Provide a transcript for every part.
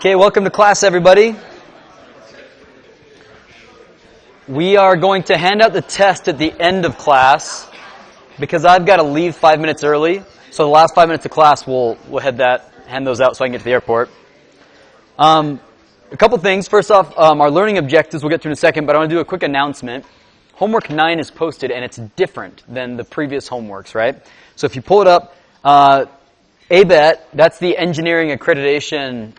Okay, welcome to class, everybody. We are going to hand out the test at the end of class because I've got to leave 5 minutes early. So the last 5 minutes of class, we'll hand those out so I can get to the airport. A couple things. First off, our learning objectives we'll get to in a second, but I want to do a quick announcement. Homework 9 is posted, and it's different than the previous homeworks, right? So if you pull it up, ABET, that's the engineering accreditation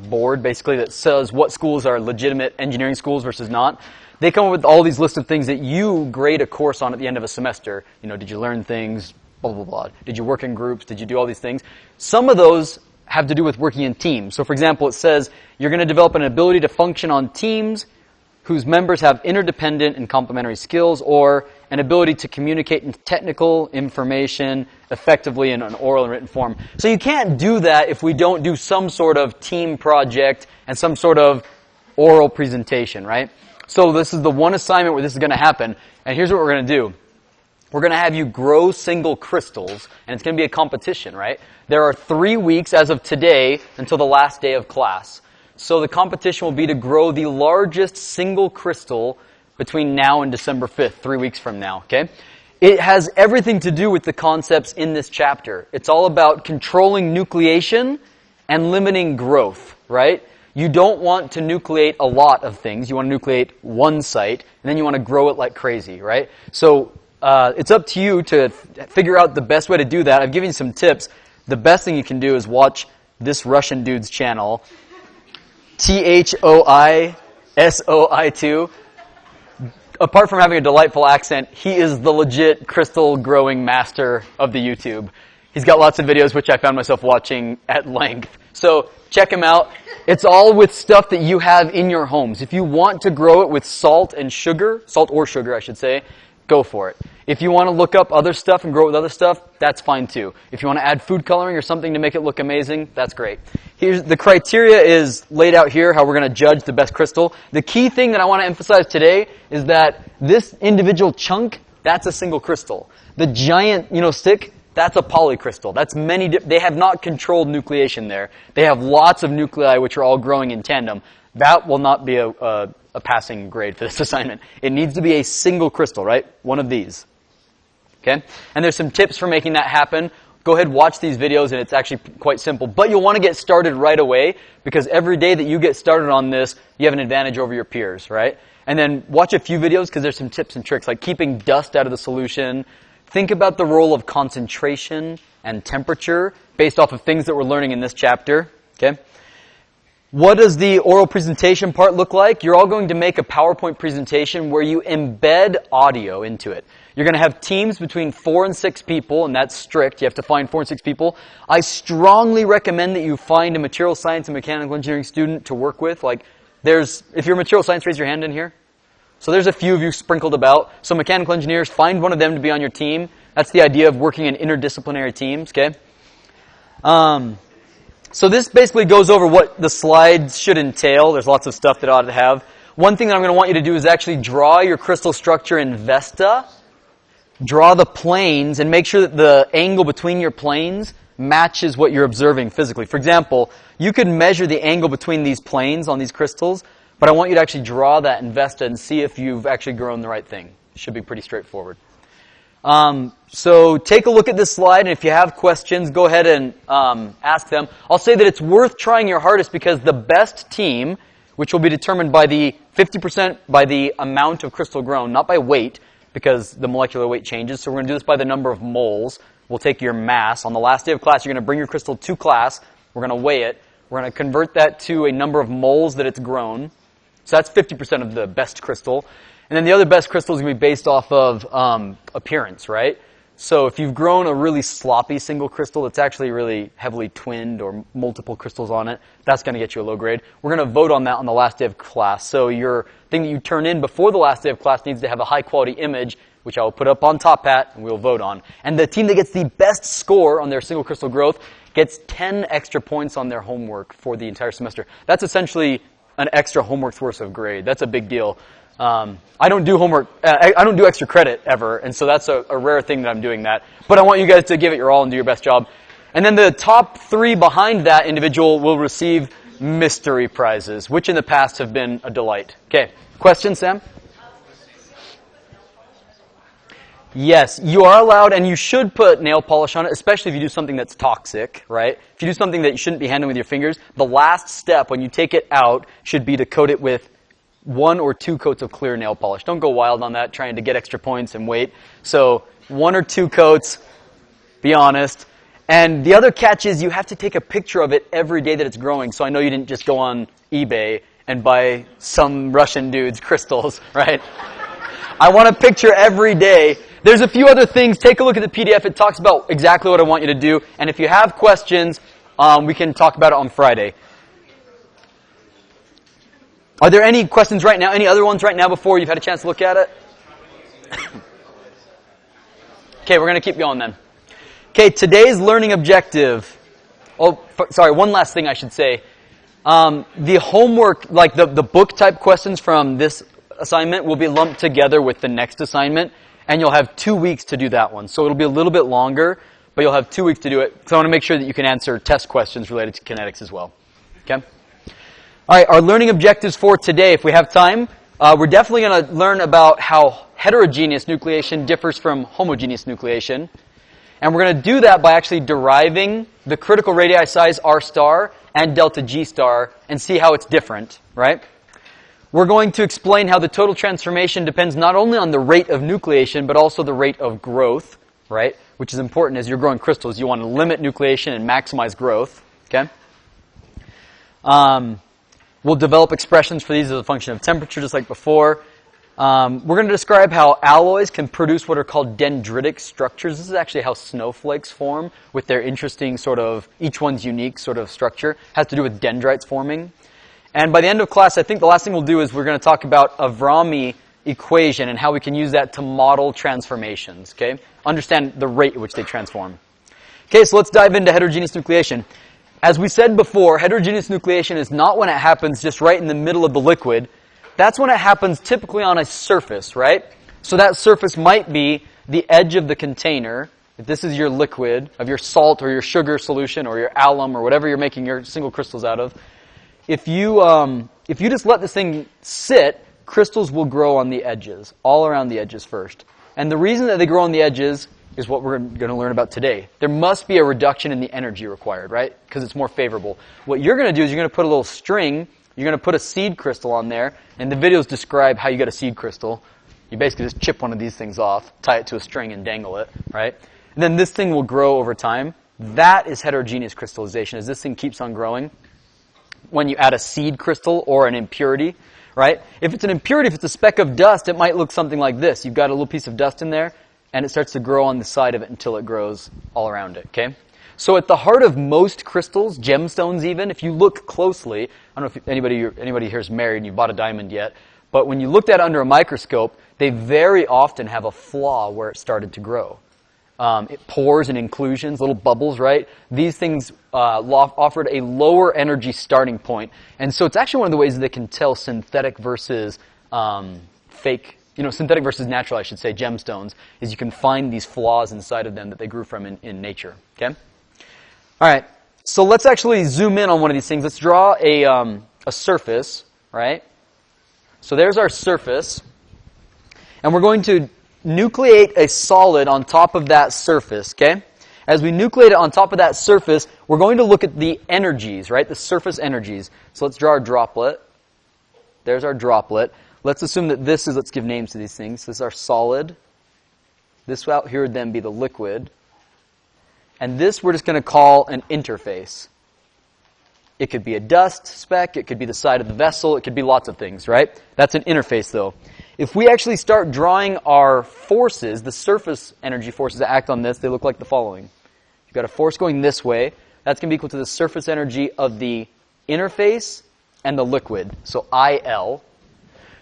board, basically, that says what schools are legitimate engineering schools versus not. They come up with all these lists of things that you grade a course on at the end of a semester. You know, did you learn things, blah, blah, blah. Did you work in groups? Did you do all these things? Some of those have to do with working in teams. So, for example, it says you're going to develop an ability to function on teams whose members have interdependent and complementary skills, or an ability to communicate in technical information effectively in an oral and written form. So you can't do that if we don't do some sort of team project and some sort of oral presentation, right? So this is the one assignment where this is going to happen. And here's what we're going to do. We're going to have you grow single crystals, and it's going to be a competition, right? There are 3 weeks as of today until the last day of class. So the competition will be to grow the largest single crystal between now and December 5th, 3 weeks from now, okay? It has everything to do with the concepts in this chapter. It's all about controlling nucleation and limiting growth, right? You don't want to nucleate a lot of things. You want to nucleate one site, and then you want to grow it like crazy, right? So it's up to you to figure out the best way to do that. I've given you some tips. The best thing you can do is watch this Russian dude's channel, THOISOI2. Apart from having a delightful accent, he is the legit crystal growing master of the YouTube. He's got lots of videos which I found myself watching at length. So check him out. It's all with stuff that you have in your homes. If you want to grow it with salt and sugar, salt or sugar I should say, go for it. If you want to look up other stuff and grow it with other stuff, that's fine too. If you want to add food coloring or something to make it look amazing, that's great. Here's the criteria is laid out here, how we're going to judge the best crystal. The key thing that I want to emphasize today is that this individual chunk, that's a single crystal. The giant, stick, that's a polycrystal. That's they have not controlled nucleation there. They have lots of nuclei which are all growing in tandem. That will not be a passing grade for this assignment. It needs to be a single crystal, right? One of these. Okay? And there's some tips for making that happen. Go ahead, watch these videos, and it's actually quite simple. But you'll want to get started right away, because every day that you get started on this, you have an advantage over your peers, right? And then watch a few videos, because there's some tips and tricks, like keeping dust out of the solution. Think about the role of concentration and temperature based off of things that we're learning in this chapter. Okay? What does the oral presentation part look like? You're all going to make a PowerPoint presentation where you embed audio into it. You're going to have teams between 4 and 6 people, and that's strict. You have to find 4 and 6 people. I strongly recommend that you find a material science and mechanical engineering student to work with. If you're material science, raise your hand in here. So there's a few of you sprinkled about. So mechanical engineers, find one of them to be on your team. That's the idea of working in interdisciplinary teams, okay? So this basically goes over what the slides should entail. There's lots of stuff that it ought to have. One thing that I'm going to want you to do is actually draw your crystal structure in Vesta. Draw the planes and make sure that the angle between your planes matches what you're observing physically. For example, you could measure the angle between these planes on these crystals, but I want you to actually draw that in Vesta and see if you've actually grown the right thing. It should be pretty straightforward. So take a look at this slide, and if you have questions, go ahead and ask them. I'll say that it's worth trying your hardest, because the best team, which will be determined by the 50% by the amount of crystal grown, not by weight, because the molecular weight changes. So we're going to do this by the number of moles. We'll take your mass. On the last day of class, you're going to bring your crystal to class. We're going to weigh it. We're going to convert that to a number of moles that it's grown. So that's 50% of the best crystal. And then the other best crystal is going to be based off of appearance, right? So if you've grown a really sloppy single crystal that's actually really heavily twinned or multiple crystals on it, that's going to get you a low grade. We're going to vote on that on the last day of class. So your thing that you turn in before the last day of class needs to have a high quality image, which I will put up on Top Hat and we'll vote on. And the team that gets the best score on their single crystal growth gets 10 extra points on their homework for the entire semester. That's essentially an extra homework's worth of grade. That's a big deal. I don't do homework, I don't do extra credit ever, and so that's a rare thing that I'm doing that. But I want you guys to give it your all and do your best job. And then the top 3 behind that individual will receive mystery prizes, which in the past have been a delight. Okay, question, Sam? Yes, you are allowed, and you should put nail polish on it, especially if you do something that's toxic, right? If you do something that you shouldn't be handling with your fingers, the last step when you take it out should be to coat it with 1 or 2 coats of clear nail polish. Don't go wild on that, trying to get extra points and wait. So 1 or 2 coats, be honest. And the other catch is you have to take a picture of it every day that it's growing. So I know you didn't just go on eBay and buy some Russian dude's crystals, right? I want a picture every day. There's a few other things. Take a look at the PDF. It talks about exactly what I want you to do. And if you have questions, we can talk about it on Friday. Are there any questions right now? Any other ones right now before you've had a chance to look at it? Okay, we're going to keep going then. Okay, today's learning objective. Oh, sorry, one last thing I should say. The homework, like the book type questions from this assignment will be lumped together with the next assignment. And you'll have 2 weeks to do that one. So it'll be a little bit longer, but you'll have 2 weeks to do it. So I want to make sure that you can answer test questions related to kinetics as well. Okay? All right, our learning objectives for today, if we have time, we're definitely going to learn about how heterogeneous nucleation differs from homogeneous nucleation. And we're going to do that by actually deriving the critical radii size R star and delta G star and see how it's different, right? We're going to explain how the total transformation depends not only on the rate of nucleation, but also the rate of growth, right? Which is important as you're growing crystals. You want to limit nucleation and maximize growth, okay? We'll develop expressions for these as a function of temperature, just like before. We're going to describe how alloys can produce what are called dendritic structures. This is actually how snowflakes form with their interesting sort of, each one's unique sort of structure. It has to do with dendrites forming. And by the end of class, I think the last thing we'll do is we're going to talk about Avrami equation and how we can use that to model transformations, okay? Understand the rate at which they transform. Okay, so let's dive into heterogeneous nucleation. As we said before, heterogeneous nucleation is not when it happens just right in the middle of the liquid. That's when it happens typically on a surface, right? So that surface might be the edge of the container. If this is your liquid, of your salt or your sugar solution or your alum or whatever you're making your single crystals out of, if you just let this thing sit, crystals will grow on the edges, all around the edges first. And the reason that they grow on the edges is what we're going to learn about today. There must be a reduction in the energy required, right? Because it's more favorable. What you're going to do is you're going to put a little string, you're going to put a seed crystal on there, and the videos describe how you get a seed crystal. You basically just chip one of these things off, tie it to a string, and dangle it, right? And then this thing will grow over time. That is heterogeneous crystallization, as this thing keeps on growing. When you add a seed crystal or an impurity, right? If it's an impurity, if it's a speck of dust, it might look something like this. You've got a little piece of dust in there, and it starts to grow on the side of it until it grows all around it, okay? So at the heart of most crystals, gemstones even, if you look closely, I don't know if anybody here is married and you bought a diamond yet, but when you looked at it under a microscope, they very often have a flaw where it started to grow. Pores and inclusions, little bubbles, right? These things offered a lower energy starting point. And so it's actually one of the ways that they can tell synthetic versus fake, synthetic versus natural, I should say, gemstones, is you can find these flaws inside of them that they grew from in nature, okay? All right, so let's actually zoom in on one of these things. Let's draw a surface, right? So there's our surface. And we're going to nucleate a solid on top of that surface, okay? As we nucleate it on top of that surface, we're going to look at the energies, right? The surface energies. So let's draw our droplet. There's our droplet. Let's assume that this is, let's give names to these things. This is our solid. This out here would then be the liquid. And this we're just going to call an interface. It could be a dust speck. It could be the side of the vessel. It could be lots of things, right? That's an interface, though. If we actually start drawing our forces, the surface energy forces that act on this, they look like the following. You've got a force going this way. That's going to be equal to the surface energy of the interface and the liquid, so IL.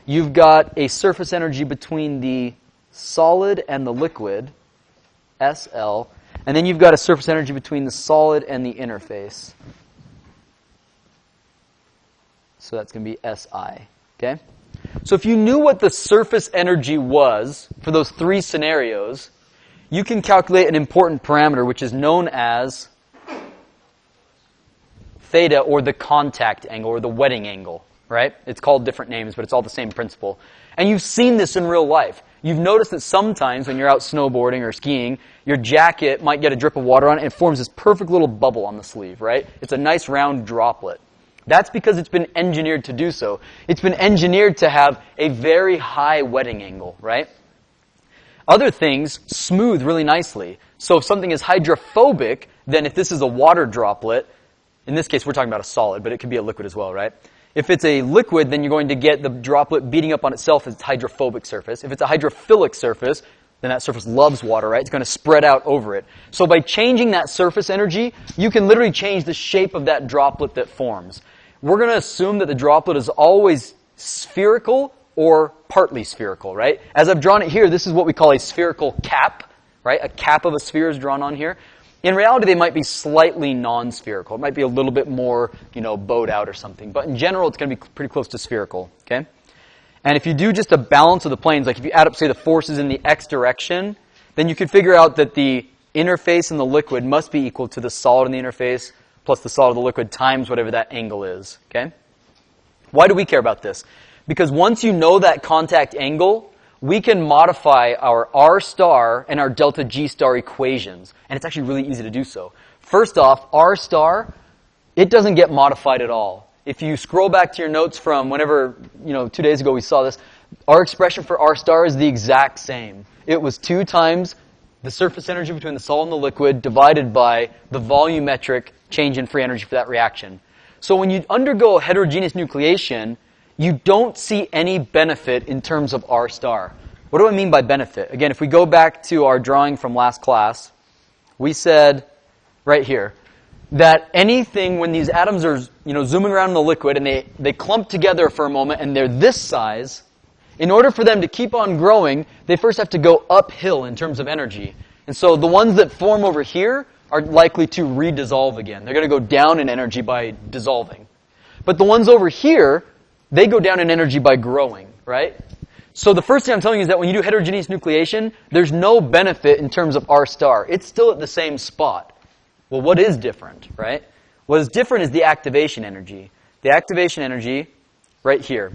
You've got a surface energy between the solid and the liquid, SL. And then you've got a surface energy between the solid and the interface. So that's going to be SI, okay? So if you knew what the surface energy was for those 3 scenarios, you can calculate an important parameter which is known as theta, or the contact angle, or the wetting angle, right? It's called different names, but it's all the same principle. And you've seen this in real life. You've noticed that sometimes when you're out snowboarding or skiing, your jacket might get a drip of water on it, and it forms this perfect little bubble on the sleeve, right? It's a nice round droplet. That's because it's been engineered to do so. It's been engineered to have a very high wetting angle, right? Other things smooth really nicely. So if something is hydrophobic, then if this is a water droplet, in this case we're talking about a solid, but it could be a liquid as well, right? If it's a liquid, then you're going to get the droplet beating up on itself as its hydrophobic surface. If it's a hydrophilic surface, then that surface loves water, right? It's going to spread out over it. So by changing that surface energy, you can literally change the shape of that droplet that forms. We're going to assume that the droplet is always spherical or partly spherical, right? As I've drawn it here, this is what we call a spherical cap, right? A cap of a sphere is drawn on here. In reality, they might be slightly non-spherical. It might be a little bit more, bowed out or something. But in general, it's going to be pretty close to spherical, okay? And if you do just a balance of the planes, like if you add up, say, the forces in the x direction, then you could figure out that the interface in the liquid must be equal to the solid in the interface plus the solid of the liquid times whatever that angle is, okay? Why do we care about this? Because once you know that contact angle, we can modify our R star and our delta G star equations. And it's actually really easy to do so. First off, R star, it doesn't get modified at all. If you scroll back to your notes from whenever, 2 days ago we saw this, our expression for R star is the exact same. It was 2 times the surface energy between the solid and the liquid divided by the volumetric change in free energy for that reaction. So when you undergo heterogeneous nucleation, you don't see any benefit in terms of R star. What do I mean by benefit? Again, if we go back to our drawing from last class, we said right here that anything when these atoms are zooming around in the liquid and they clump together for a moment and they're this size, in order for them to keep on growing, they first have to go uphill in terms of energy. And so the ones that form over here are likely to redissolve again. They're going to go down in energy by dissolving. But the ones over here, they go down in energy by growing, right? So the first thing I'm telling you is that when you do heterogeneous nucleation, there's no benefit in terms of R star. It's still at the same spot. Well, what is different, right? What is different is the activation energy. The activation energy, right here.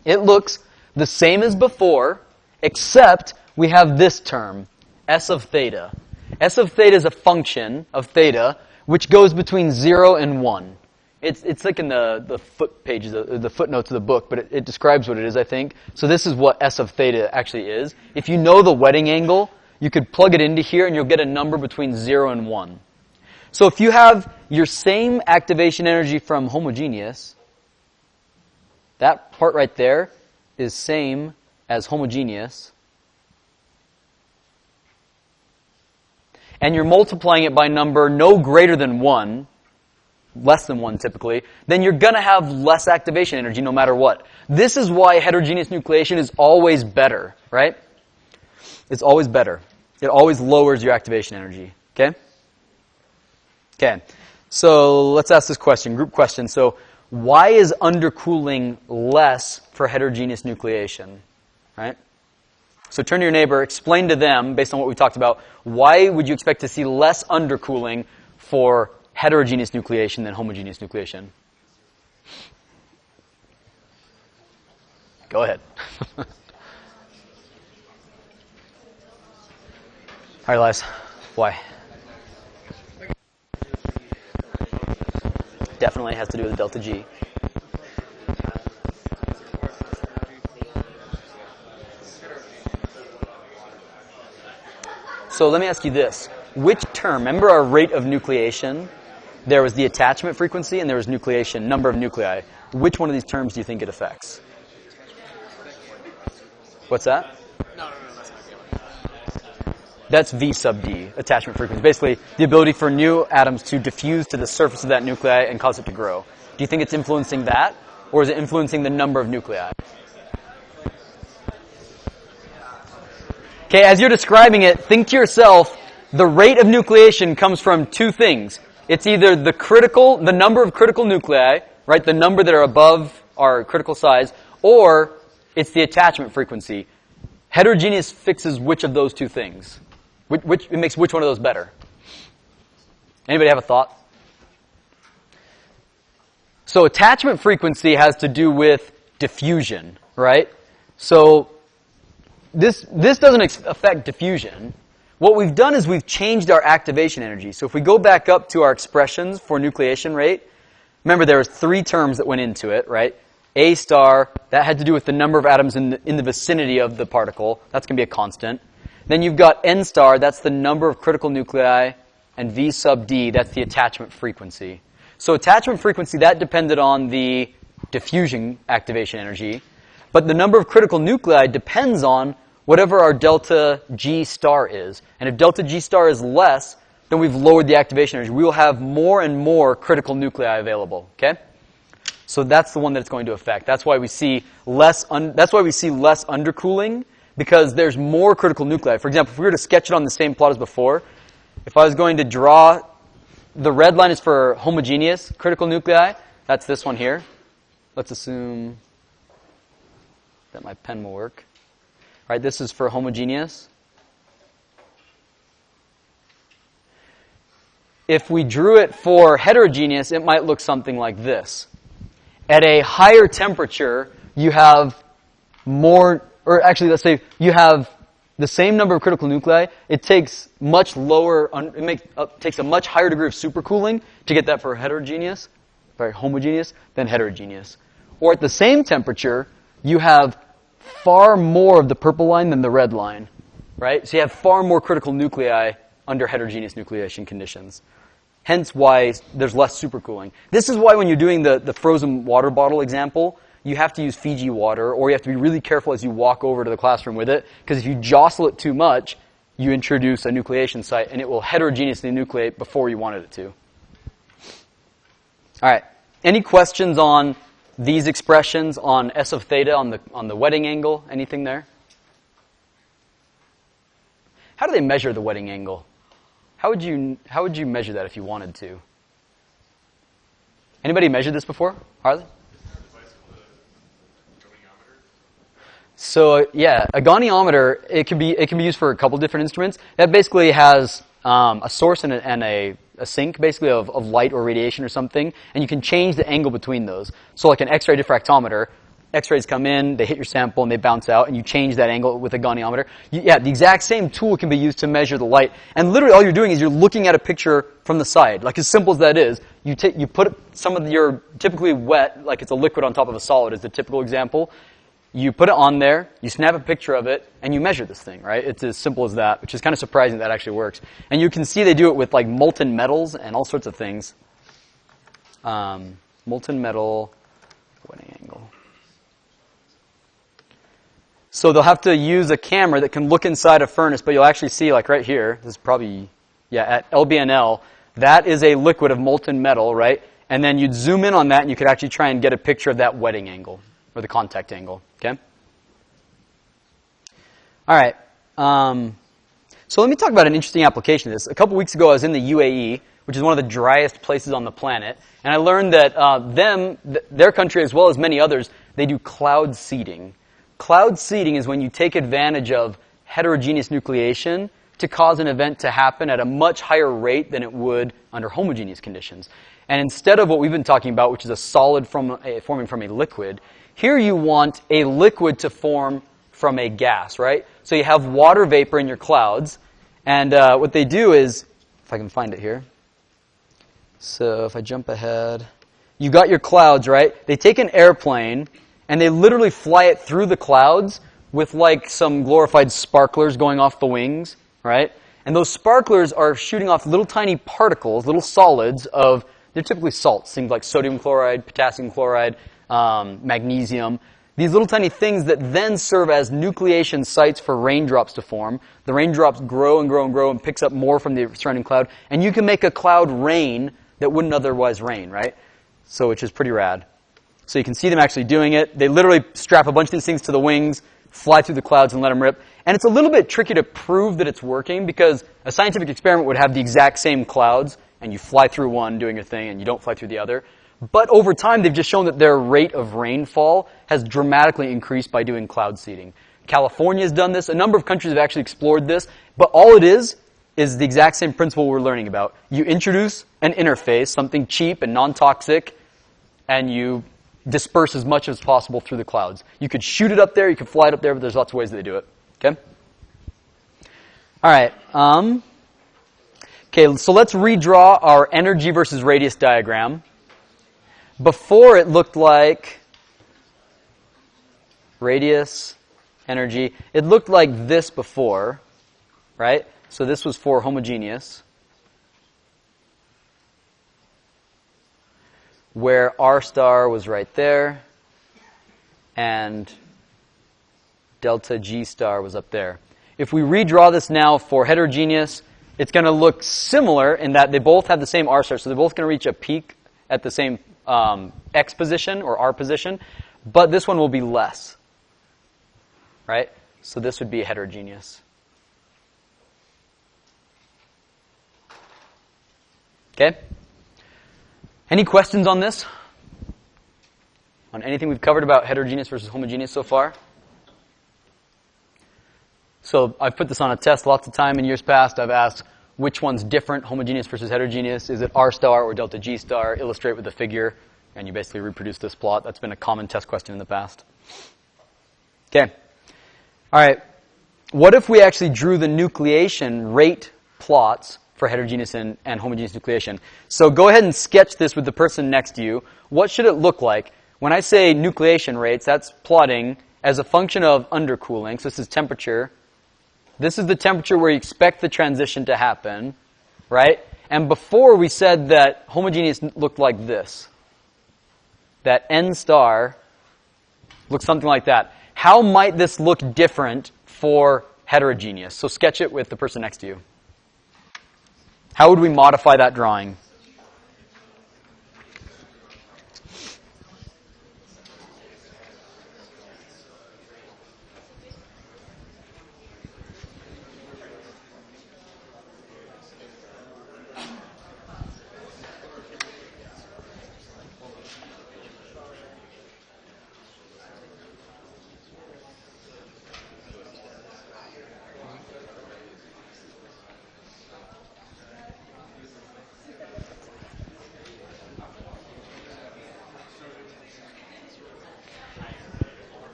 It looks the same as before, except we have this term, S of theta. S of theta is a function of theta, which goes between 0 and 1. It's like in the foot pages, the footnotes of the book, but it describes what it is, I think. So this is what S of theta actually is. If you know the wetting angle, you could plug it into here and you'll get a number between 0 and 1. So if you have your same activation energy from homogeneous, that part right there is same as homogeneous. And you're multiplying it by a number no greater than 1, less than 1 typically, then you're going to have less activation energy no matter what. This is why heterogeneous nucleation is always better, right? It's always better. It always lowers your activation energy, okay? Okay, so let's ask this question, group question. So why is undercooling less for heterogeneous nucleation, right? So turn to your neighbor, explain to them, based on what we talked about, why would you expect to see less undercooling for heterogeneous nucleation than homogeneous nucleation? Go ahead. All right, Elias. Why? Definitely has to do with delta G. So let me ask you this. Which term, remember our rate of nucleation? There was the attachment frequency and there was nucleation, number of nuclei. Which one of these terms do you think it affects? What's that? No, that's not. That's V sub D, attachment frequency. Basically, the ability for new atoms to diffuse to the surface of that nuclei and cause it to grow. Do you think it's influencing that, or is it influencing the number of nuclei? Okay, as you're describing it, think to yourself, the rate of nucleation comes from 2 things. It's either the number of critical nuclei, right, the number that are above our critical size, or it's the attachment frequency. Heterogeneous fixes which of those 2 things? It makes which one of those better? Anybody have a thought? So attachment frequency has to do with diffusion, right? So this doesn't affect diffusion. What we've done is we've changed our activation energy. So if we go back up to our expressions for nucleation rate, remember there were 3 terms that went into it, right? A star, that had to do with the number of atoms in the vicinity of the particle. That's going to be a constant. Then you've got N star, that's the number of critical nuclei, and V sub D, that's the attachment frequency. So attachment frequency, that depended on the diffusion activation energy, but the number of critical nuclei depends on whatever our delta G star is. And if delta G star is less, then we've lowered the activation energy. We will have more and more critical nuclei available, okay? So that's the one that it's going to affect. That's why we see less undercooling, because there's more critical nuclei. For example, if we were to sketch it on the same plot as before, if I was going to draw, the red line is for homogeneous critical nuclei. That's this one here. Let's assume that my pen will work. All right, this is for homogeneous. If we drew it for heterogeneous, it might look something like this. At a higher temperature, you have more, or actually, let's say you have the same number of critical nuclei. It takes takes a much higher degree of supercooling to get that for homogeneous than heterogeneous. Or at the same temperature, you have far more of the purple line than the red line, right? So you have far more critical nuclei under heterogeneous nucleation conditions. Hence why there's less supercooling. This is why when you're doing the frozen water bottle example, you have to use Fiji water, or you have to be really careful as you walk over to the classroom with it, because if you jostle it too much, you introduce a nucleation site, and it will heterogeneously nucleate before you wanted it to. All right. Any questions on these expressions, on S of theta, on the wetting angle? Anything there? How do they measure the wetting angle? How would you measure that if you wanted to? Anybody measured this before? Harley? So yeah, a goniometer, it can be used for a couple different instruments. That basically has a source and a sink, basically, of light or radiation or something, and you can change the angle between those. So like an X-ray diffractometer, X-rays come in, they hit your sample, and they bounce out, and you change that angle with a goniometer. The exact same tool can be used to measure the light. And literally all you're doing is you're looking at a picture from the side. Like as simple as that is, you put some of your typically wet, like it's a liquid on top of a solid is the typical example. You put it on there, you snap a picture of it, and you measure this thing, right? It's as simple as that, which is kind of surprising that actually works. And you can see they do it with like molten metals and all sorts of things. Molten metal, wetting angle. So they'll have to use a camera that can look inside a furnace, but you'll actually see, like right here, this is probably, at LBNL, that is a liquid of molten metal, right? And then you'd zoom in on that, and you could actually try and get a picture of that wetting angle, or the contact angle, okay? All right. So let me talk about an interesting application of this. A couple weeks ago, I was in the UAE, which is one of the driest places on the planet, and I learned that their country, as well as many others, they do cloud seeding. Cloud seeding is when you take advantage of heterogeneous nucleation to cause an event to happen at a much higher rate than it would under homogeneous conditions. And instead of what we've been talking about, which is a solid forming from a liquid, here you want a liquid to form from a gas, right? So you have water vapor in your clouds, and what they do is, if I can find it here. So if I jump ahead, you got your clouds, right? They take an airplane, and they literally fly it through the clouds with like some glorified sparklers going off the wings, right? And those sparklers are shooting off little tiny particles, little solids they're typically salts, things like sodium chloride, potassium chloride, magnesium. These little tiny things that then serve as nucleation sites for raindrops to form. The raindrops grow and grow and grow and picks up more from the surrounding cloud. And you can make a cloud rain that wouldn't otherwise rain, right? So, which is pretty rad. So you can see them actually doing it. They literally strap a bunch of these things to the wings, fly through the clouds and let them rip. And it's a little bit tricky to prove that it's working because a scientific experiment would have the exact same clouds and you fly through one doing your thing and you don't fly through the other. But over time, they've just shown that their rate of rainfall has dramatically increased by doing cloud seeding. California has done this. A number of countries have actually explored this. But all it is the exact same principle we're learning about. You introduce an interface, something cheap and non-toxic, and you disperse as much as possible through the clouds. You could shoot it up there, you could fly it up there, but there's lots of ways that they do it. Okay? All right. Okay, so let's redraw our energy versus radius diagram. Before it looked like radius, energy. It looked like this before, right? So this was for homogeneous, where R star was right there, and delta G star was up there. If we redraw this now for heterogeneous, it's going to look similar in that they both have the same R star, so they're both going to reach a peak at the same X position or R position, but this one will be less, right? So this would be heterogeneous. Okay? Any questions on this? On anything we've covered about heterogeneous versus homogeneous so far? So I've put this on a test lots of time in years past. I've asked which one's different, homogeneous versus heterogeneous. Is it R star or delta G star? Illustrate with a figure. And you basically reproduce this plot. That's been a common test question in the past. Okay. All right. What if we actually drew the nucleation rate plots for heterogeneous and homogeneous nucleation? So go ahead and sketch this with the person next to you. What should it look like? When I say nucleation rates, that's plotting as a function of undercooling. So this is temperature. This is the temperature where you expect the transition to happen, right? And before we said that homogeneous looked like this. That N star looks something like that. How might this look different for heterogeneous? So sketch it with the person next to you. How would we modify that drawing?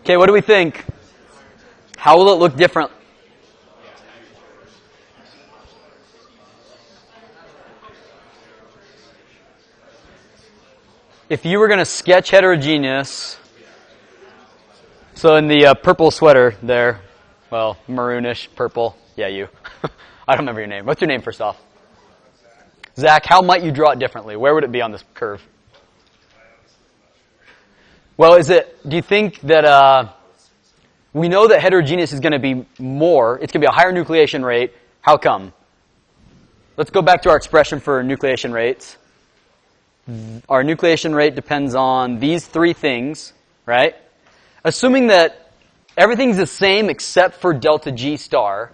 Okay, what do we think? How will it look different? If you were going to sketch heterogeneous, so in the purple sweater there, well, maroonish, purple, yeah, you. I don't remember your name. What's your name first off? Zach, how might you draw it differently? Where would it be on this curve? Well, do you think that, we know that heterogeneous is going to be more, it's going to be a higher nucleation rate. How come? Let's go back to our expression for nucleation rates. Our nucleation rate depends on these three things, right? Assuming that everything's the same except for delta G star,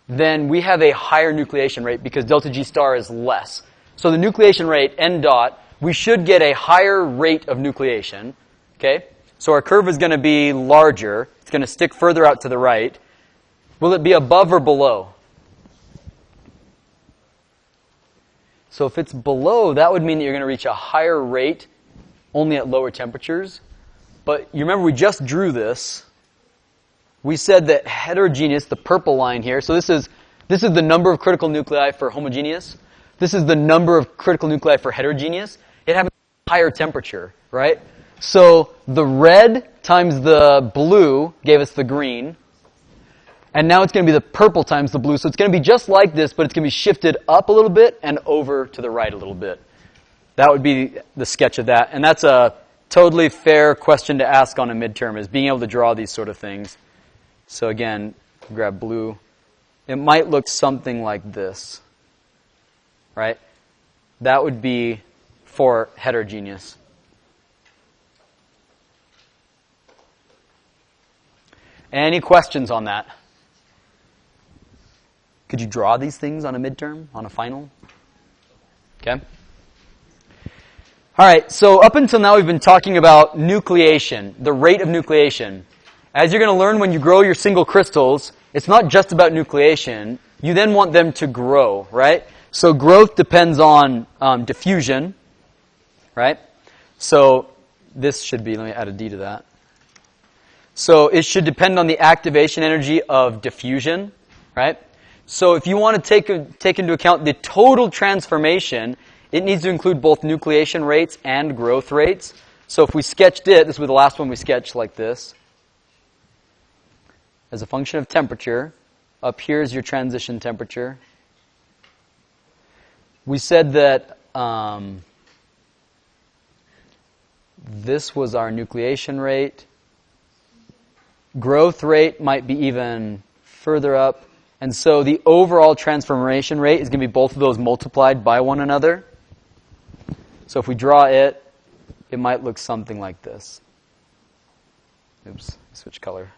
then we have a higher nucleation rate because delta G star is less. So the nucleation rate, N dot, we should get a higher rate of nucleation. Okay? So our curve is going to be larger. It's going to stick further out to the right. Will it be above or below? So if it's below, that would mean that you're going to reach a higher rate only at lower temperatures. But you remember we just drew this. We said that heterogeneous, the purple line here, so this is the number of critical nuclei for homogeneous. This is the number of critical nuclei for heterogeneous. It happens at a higher temperature, right? So the red times the blue gave us the green. And now it's going to be the purple times the blue. So it's going to be just like this, but it's going to be shifted up a little bit and over to the right a little bit. That would be the sketch of that. And that's a totally fair question to ask on a midterm, is being able to draw these sort of things. So again, grab blue. It might look something like this, right? That would be for heterogeneous. Any questions on that? Could you draw these things on a midterm, on a final? Okay. All right, so up until now we've been talking about nucleation, the rate of nucleation. As you're going to learn when you grow your single crystals, it's not just about nucleation. You then want them to grow, right? So growth depends on diffusion, right? So this should be, let me add a D to that. So it should depend on the activation energy of diffusion, right? So if you want to take into account the total transformation, it needs to include both nucleation rates and growth rates. So if we sketched it, this was the last one we sketched like this. As a function of temperature, up here is your transition temperature. We said that this was our nucleation rate. Growth rate might be even further up. And so the overall transformation rate is going to be both of those multiplied by one another. So if we draw it, it might look something like this. Oops, switch color.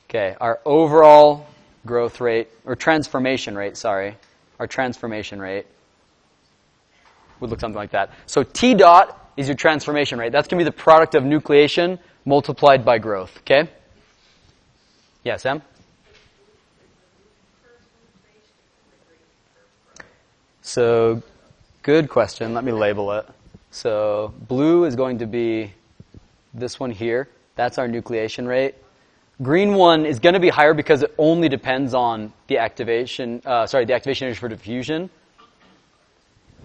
Okay, our overall growth rate, or transformation rate, sorry, our transformation rate would look something like that. So T dot is your transformation rate. That's going to be the product of nucleation multiplied by growth, okay? Yeah, Sam? So, good question. Let me label it. So, blue is going to be this one here. That's our nucleation rate. Green one is going to be higher because it only depends on the activation energy for diffusion.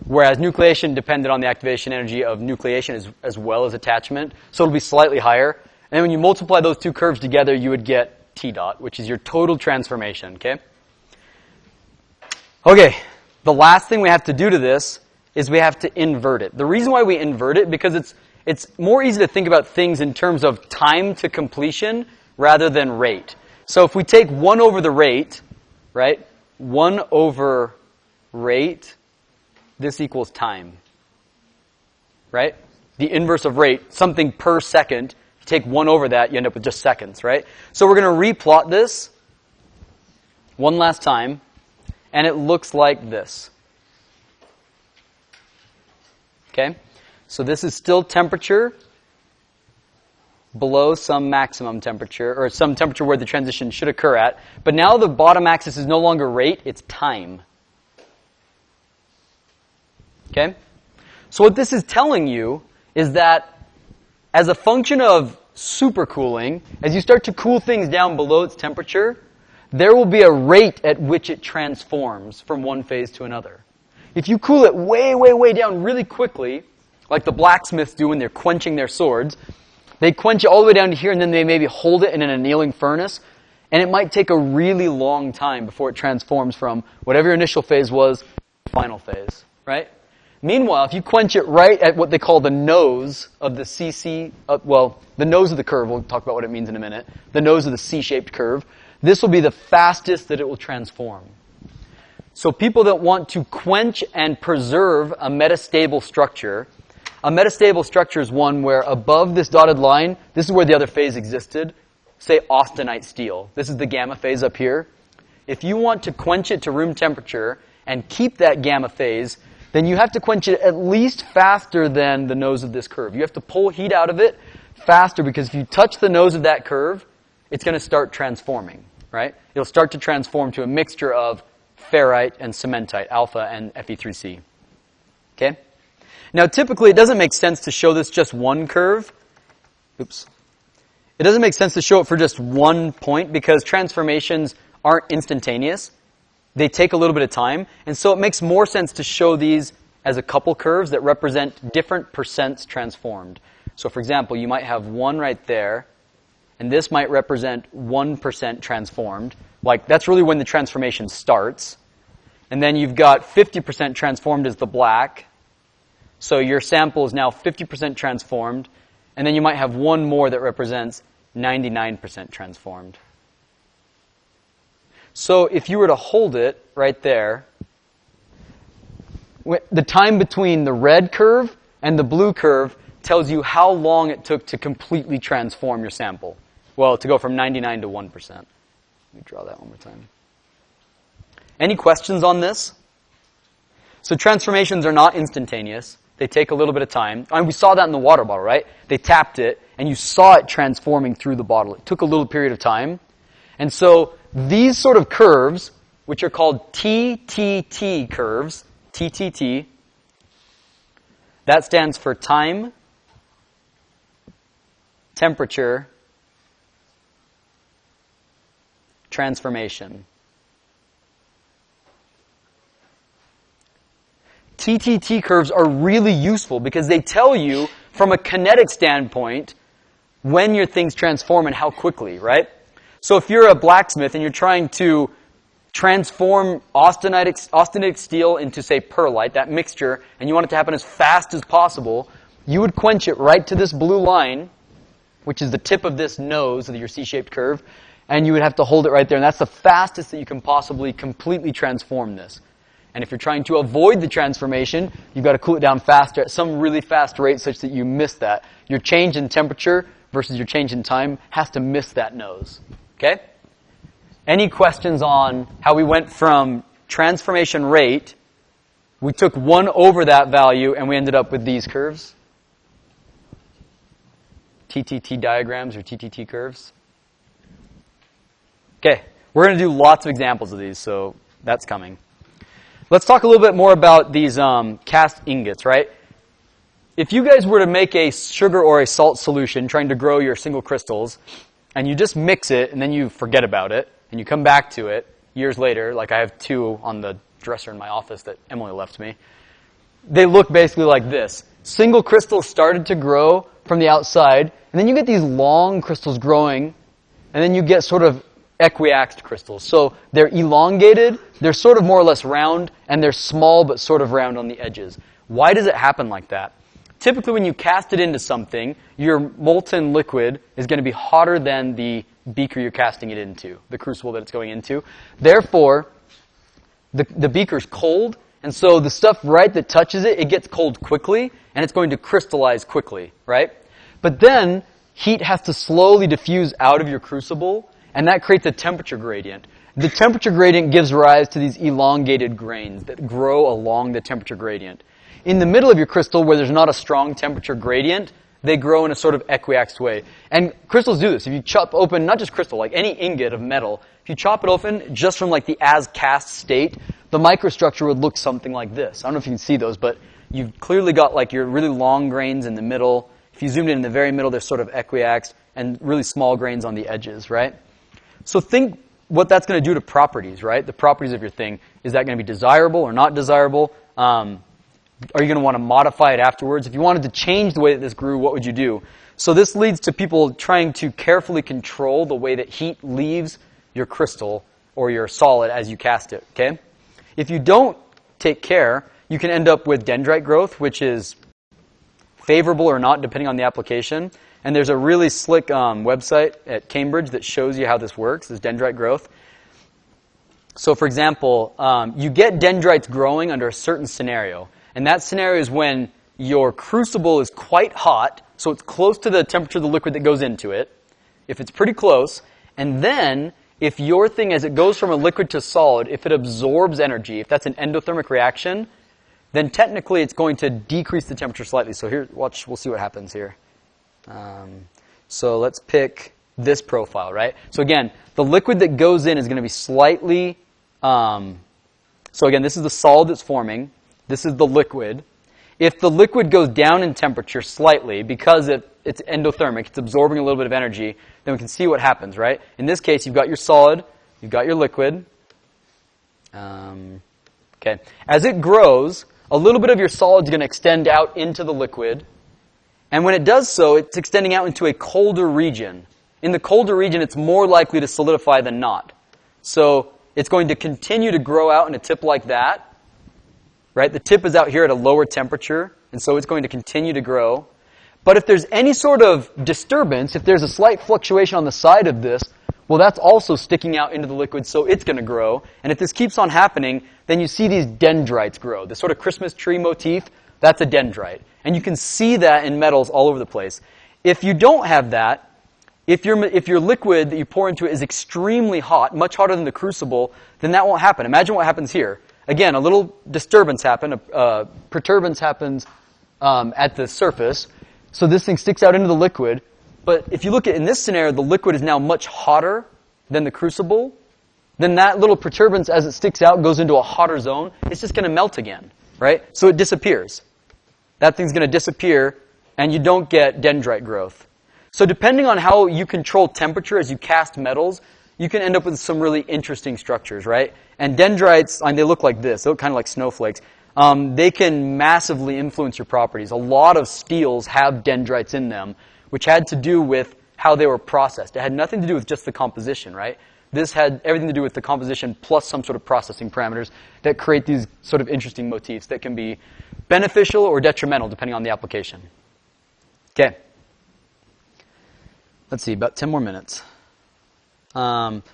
Whereas nucleation depended on the activation energy of nucleation as well as attachment. So it'll be slightly higher. And when you multiply those two curves together, you would get T dot, which is your total transformation, okay? Okay, the last thing we have to do to this is we have to invert it. The reason why we invert it, because it's more easy to think about things in terms of time to completion rather than rate. So if we take 1 over the rate, right? 1 over rate, this equals time, right? The inverse of rate, something per second. If you take 1 over that, you end up with just seconds, right? So we're going to replot this one last time, and it looks like this. Okay? So this is still temperature below some maximum temperature, or some temperature where the transition should occur at. But now the bottom axis is no longer rate, it's time. Okay? So what this is telling you is that as a function of supercooling, as you start to cool things down below its temperature, there will be a rate at which it transforms from one phase to another. If you cool it way, way, way down really quickly, like the blacksmiths do when they're quenching their swords, they quench it all the way down to here and then they maybe hold it in an annealing furnace, and it might take a really long time before it transforms from whatever your initial phase was to the final phase, right? Meanwhile, if you quench it right at what they call the nose of the the nose of the curve, we'll talk about what it means in a minute, the nose of the C-shaped curve, this will be the fastest that it will transform. So people that want to quench and preserve a metastable structure is one where above this dotted line, this is where the other phase existed, say austenite steel. This is the gamma phase up here. If you want to quench it to room temperature and keep that gamma phase, then you have to quench it at least faster than the nose of this curve. You have to pull heat out of it faster, because if you touch the nose of that curve, it's going to start transforming, right? It'll start to transform to a mixture of ferrite and cementite, alpha and Fe3C. Okay? Now, typically, it doesn't make sense to show this just one curve. Oops. It doesn't make sense to show it for just one point, because transformations aren't instantaneous. They take a little bit of time. And so it makes more sense to show these as a couple curves that represent different percents transformed. So, for example, you might have one right there, and this might represent 1% transformed. Like, that's really when the transformation starts. And then you've got 50% transformed as the black. So your sample is now 50% transformed. And then you might have one more that represents 99% transformed. So if you were to hold it right there, the time between the red curve and the blue curve tells you how long it took to completely transform your sample. Well, to go from 99 to 1%. Let me draw that one more time. Any questions on this? So transformations are not instantaneous. They take a little bit of time. I mean, we saw that in the water bottle, right? They tapped it, and you saw it transforming through the bottle. It took a little period of time. And so these sort of curves, which are called TTT curves, TTT, That stands for time, temperature, transformation. TTT curves are really useful because they tell you, from a kinetic standpoint, when your things transform and how quickly, right? So if you're a blacksmith and you're trying to transform austenitic steel into, say, pearlite, that mixture, and you want it to happen as fast as possible, you would quench it right to this blue line, which is the tip of this nose of your C-shaped curve, and you would have to hold it right there, and that's the fastest that you can possibly completely transform this. And if you're trying to avoid the transformation, you've got to cool it down faster at some really fast rate such that you miss that. Your change in temperature versus your change in time has to miss that nose. Okay? Any questions on how we went from transformation rate, we took 1 over that value, and we ended up with these curves? TTT diagrams or TTT curves? Okay, we're going to do lots of examples of these, so that's coming. Let's talk a little bit more about these cast ingots, right? If you guys were to make a sugar or a salt solution trying to grow your single crystals, and you just mix it and then you forget about it, and you come back to it years later, like I have 2 on the dresser in my office that Emily left me, they look basically like this. Single crystals started to grow from the outside, and then you get these long crystals growing, and then you get sort of equiaxed crystals. So they're elongated, they're sort of more or less round, and they're small but sort of round on the edges. Why does it happen like that? Typically when you cast it into something, your molten liquid is going to be hotter than the beaker you're casting it into, the crucible that it's going into. Therefore, the beaker's cold, and so the stuff right that touches it, it gets cold quickly, and it's going to crystallize quickly, right? But then, heat has to slowly diffuse out of your crucible, and that creates a temperature gradient. The temperature gradient gives rise to these elongated grains that grow along the temperature gradient. In the middle of your crystal, where there's not a strong temperature gradient, they grow in a sort of equiaxed way. And crystals do this. If you chop open, not just crystal, like any ingot of metal, if you chop it open just from like the as-cast state, the microstructure would look something like this. I don't know if you can see those, but you've clearly got like your really long grains in the middle. If you zoomed in the very middle, they're sort of equiaxed, and really small grains on the edges, right? So think what that's going to do to properties, right? The properties of your thing. Is that going to be desirable or not desirable? Are you going to want to modify it afterwards? If you wanted to change the way that this grew, what would you do? So this leads to people trying to carefully control the way that heat leaves your crystal or your solid as you cast it, okay? If you don't take care, you can end up with dendrite growth, which is favorable or not depending on the application. And there's a really slick website at Cambridge that shows you how this works, this dendrite growth. So for example, you get dendrites growing under a certain scenario. And that scenario is when your crucible is quite hot, so it's close to the temperature of the liquid that goes into it, if it's pretty close. And then, if your thing, as it goes from a liquid to solid, if it absorbs energy, if that's an endothermic reaction, then technically it's going to decrease the temperature slightly. So here, watch, we'll see what happens here. So let's pick this profile, right? So again, the liquid that goes in is going to be slightly, so again, this is the solid that's forming. This is the liquid. If the liquid goes down in temperature slightly, because it's endothermic, it's absorbing a little bit of energy, then we can see what happens, right? In this case, you've got your solid, you've got your liquid. Okay. As it grows, a little bit of your solid is going to extend out into the liquid. And when it does so, it's extending out into a colder region. In the colder region, it's more likely to solidify than not. So it's going to continue to grow out in a tip like that. Right? The tip is out here at a lower temperature, and so it's going to continue to grow. But if there's any sort of disturbance, if there's a slight fluctuation on the side of this, well, that's also sticking out into the liquid, so it's going to grow. And if this keeps on happening, then you see these dendrites grow. This sort of Christmas tree motif, that's a dendrite. And you can see that in metals all over the place. If you don't have that, if your liquid that you pour into it is extremely hot, much hotter than the crucible, then that won't happen. Imagine what happens here. Again, a little disturbance happens, perturbance happens at the surface, so this thing sticks out into the liquid. But if you look at, in this scenario, the liquid is now much hotter than the crucible, then that little perturbance, as it sticks out, goes into a hotter zone. It's just going to melt again, right? So it disappears. that thing's going to disappear, and you don't get dendrite growth. So depending on how you control temperature as you cast metals, you can end up with some really interesting structures, right? And dendrites, they look like this. They look kind of like snowflakes. They can massively influence your properties. A lot of steels have dendrites in them, which had to do with how they were processed. It had nothing to do with just the composition, right? This had everything to do with the composition plus some sort of processing parameters that create these sort of interesting motifs that can be beneficial or detrimental depending on the application. Okay. Let's see, about 10 more minutes.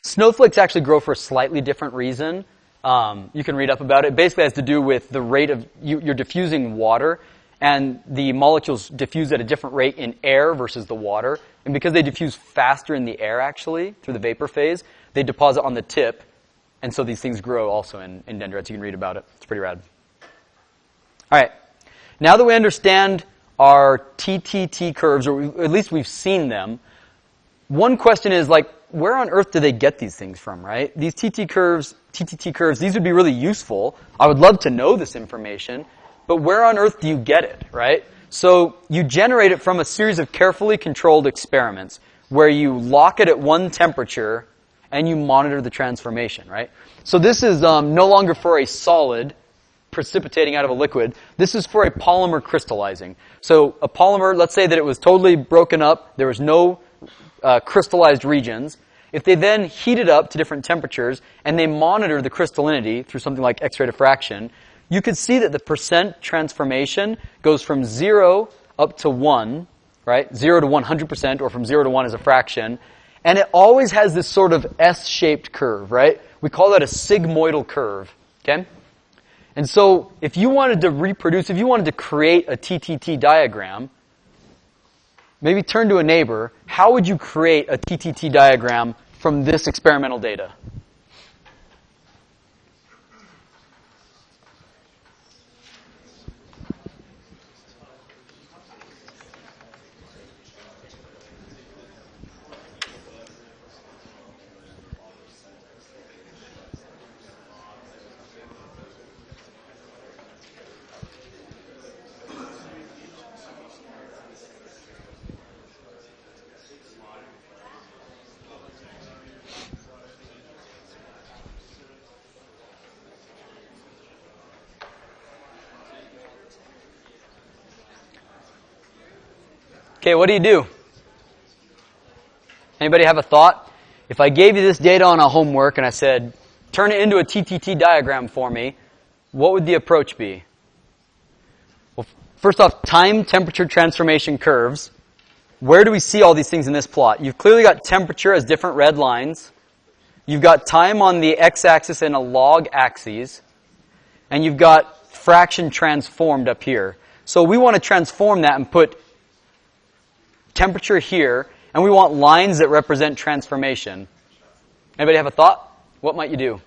Snowflakes actually grow for a slightly different reason. You can read up about it. Basically, it has to do with the rate of, you're diffusing water, and the molecules diffuse at a different rate in air versus the water. And because they diffuse faster in the air, actually, through the vapor phase, they deposit on the tip. And so these things grow also in dendrites. You can read about it. It's pretty rad. All right. Now that we understand our TTT curves, or at least we've seen them, one question is, like, where on earth do they get these things from, right? These TTT curves, these would be really useful. I would love to know this information, but where on earth do you get it, right? So you generate it from a series of carefully controlled experiments where you lock it at one temperature and you monitor the transformation, right? So this is no longer for a solid precipitating out of a liquid. This is for a polymer crystallizing. So a polymer, let's say that it was totally broken up, there was no crystallized regions. If they then heat it up to different temperatures and they monitor the crystallinity through something like X-ray diffraction, you could see that the percent transformation goes from 0 up to 1, right? 0 to 100%, or from 0 to 1 as a fraction. And it always has this sort of S-shaped curve, right? We call that a sigmoidal curve, okay? And so if you wanted to reproduce, if you wanted to create a TTT diagram, maybe turn to a neighbor, how would you create a TTT diagram from this experimental data? Okay, what do? Anybody have a thought? If I gave you this data on a homework and I said, turn it into a TTT diagram for me, what would the approach be? Well, first off, time, temperature, transformation curves. Where do we see all these things in this plot? You've clearly got temperature as different red lines. You've got time on the x-axis and a log axis. And you've got fraction transformed up here. So we want to transform that and put temperature here, and we want lines that represent transformation. Anybody have a thought? What might you do?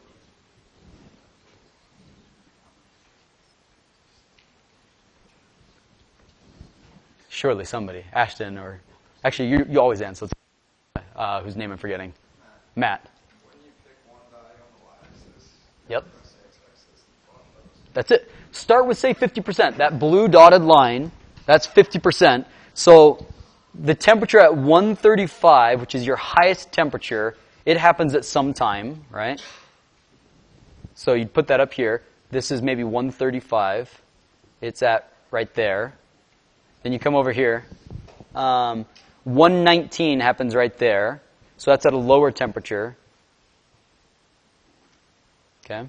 Surely somebody. Ashton, or actually you always answer. Whose name I'm forgetting? Matt. When you pick one die on the y-axis, yep. press the x-axis to plot those. That's it. Start with, say, 50%. That blue dotted line, that's 50%. So the temperature at 135, which is your highest temperature, it happens at some time, right? So you'd put that up here. This is maybe 135. It's at right there. Then you come over here. 119 happens right there. So that's at a lower temperature. Okay.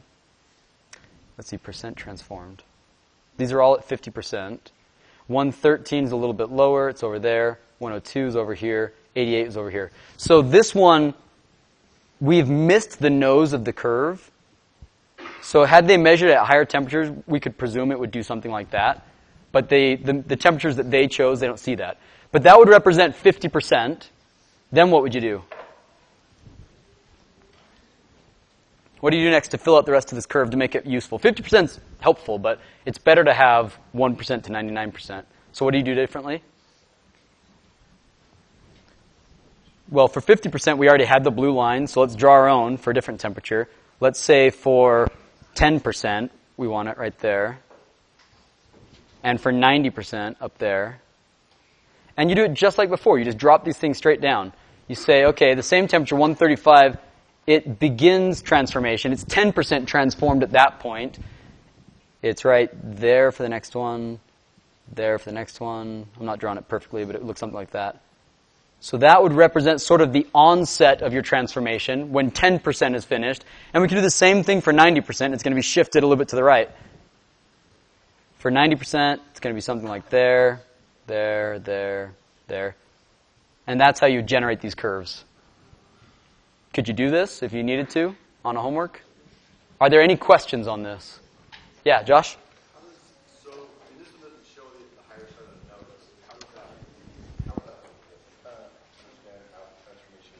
Let's see, percent transformed. These are all at 50%. 113 is a little bit lower. It's over there. 102 is over here. 88 is over here. So this one, we've missed the nose of the curve. So had they measured at higher temperatures, we could presume it would do something like that. But the temperatures that they chose, they don't see that. But that would represent 50%. Then what would you do? What do you do next to fill out the rest of this curve to make it useful? 50% is helpful, but it's better to have 1% to 99%. So what do you do differently? Well, for 50%, we already had the blue line, so let's draw our own for a different temperature. Let's say for 10%, we want it right there. and for 90% up there. And you do it just like before. You just drop these things straight down. You say, okay, the same temperature, 135, it begins transformation. It's 10% transformed at that point. It's right there for the next one, there for the next one. I'm not drawing it perfectly, but it looks something like that. So that would represent sort of the onset of your transformation when 10% is finished. And we can do the same thing for 90%. It's going to be shifted a little bit to the right. For 90%, it's going to be something like there, there, there, there. And that's how you generate these curves. Could you do this if you needed to on a homework? Are there any questions on this? Yeah, Josh? So, and this one doesn't show the higher side of the nodes. How does that understand how transformation?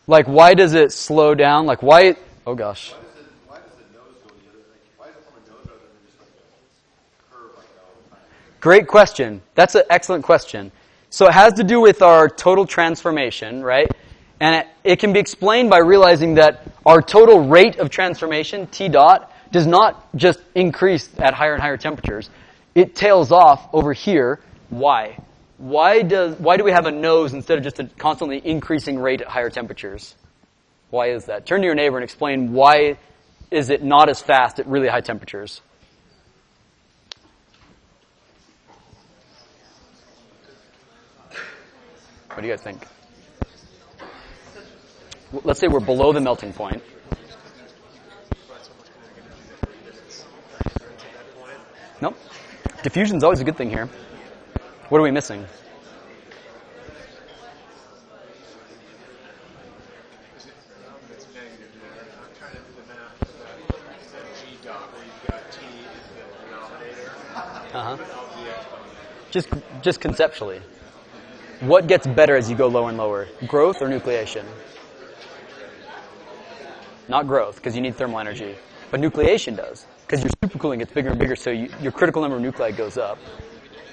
Like, why does it slow down? Like, why? Oh, gosh. Why does the nose go the other? Like, why is it from a nose rather than just like a curve like that all the time? Great question. That's an excellent question. So it has to do with our total transformation, right? And it can be explained by realizing that our total rate of transformation, T dot, does not just increase at higher and higher temperatures. It tails off over here. Why? Why do we have a nose instead of just a constantly increasing rate at higher temperatures? Why is that? Turn to your neighbor and explain why is it not as fast at really high temperatures. What do you guys think? Let's say we're below the melting point. Nope. Diffusion's always a good thing here. What are we missing? Just conceptually. What gets better as you go lower and lower? Growth or nucleation? Not growth, because you need thermal energy. But nucleation does, because your supercooling gets bigger and bigger, so your critical number of nuclei goes up.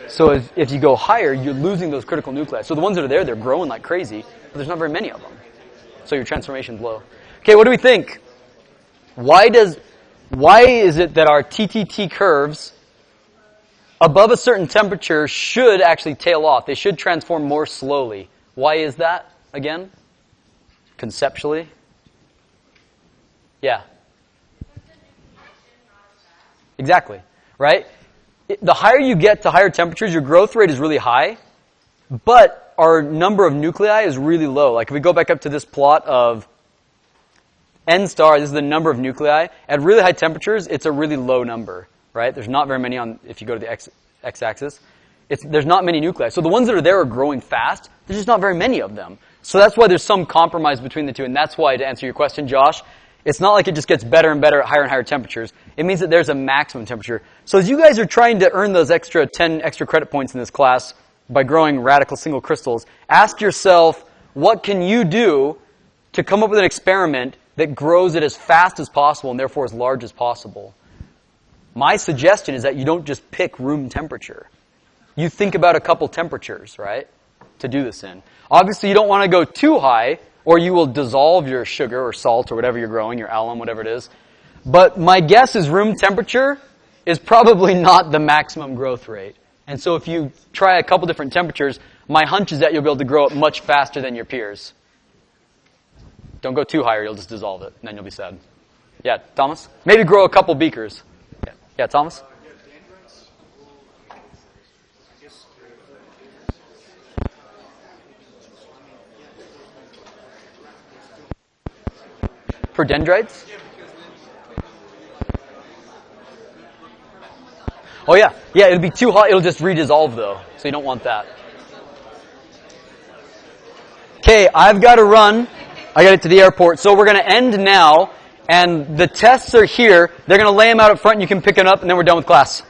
So if you go higher, you're losing those critical nuclei. So the ones that are there, they're growing like crazy, but there's not very many of them. So your transformation's low. Okay, what do we think? Why is it that our TTT curves above a certain temperature should actually tail off? They should transform more slowly. Why is that, again? Conceptually? Yeah. Exactly. Right? The higher you get to higher temperatures, your growth rate is really high, but our number of nuclei is really low. Like if we go back up to this plot of n star, this is the number of nuclei. At really high temperatures, it's a really low number. Right? There's not very many on, if you go to the x-axis. There's not many nuclei. So the ones that are there are growing fast. There's just not very many of them. So that's why there's some compromise between the two. And that's why, to answer your question, Josh, it's not like it just gets better and better at higher and higher temperatures. It means that there's a maximum temperature. So as you guys are trying to earn those 10 extra credit points in this class by growing radical single crystals, ask yourself, what can you do to come up with an experiment that grows it as fast as possible and therefore as large as possible? My suggestion is that you don't just pick room temperature. You think about a couple temperatures, right, to do this in. Obviously, you don't want to go too high, or you will dissolve your sugar or salt or whatever you're growing, your alum, whatever it is. But my guess is room temperature is probably not the maximum growth rate. And so if you try a couple different temperatures, my hunch is that you'll be able to grow it much faster than your peers. Don't go too high or you'll just dissolve it, and then you'll be sad. Yeah, Thomas? Maybe grow a couple beakers. Yeah, Thomas? For dendrites? Oh yeah, it'll be too hot, it'll just redissolve though, so you don't want that. Okay, I've got to run. I got to get to the airport, so we're going to end now, and the tests are here. They're going to lay them out up front, and you can pick them up, and then we're done with class.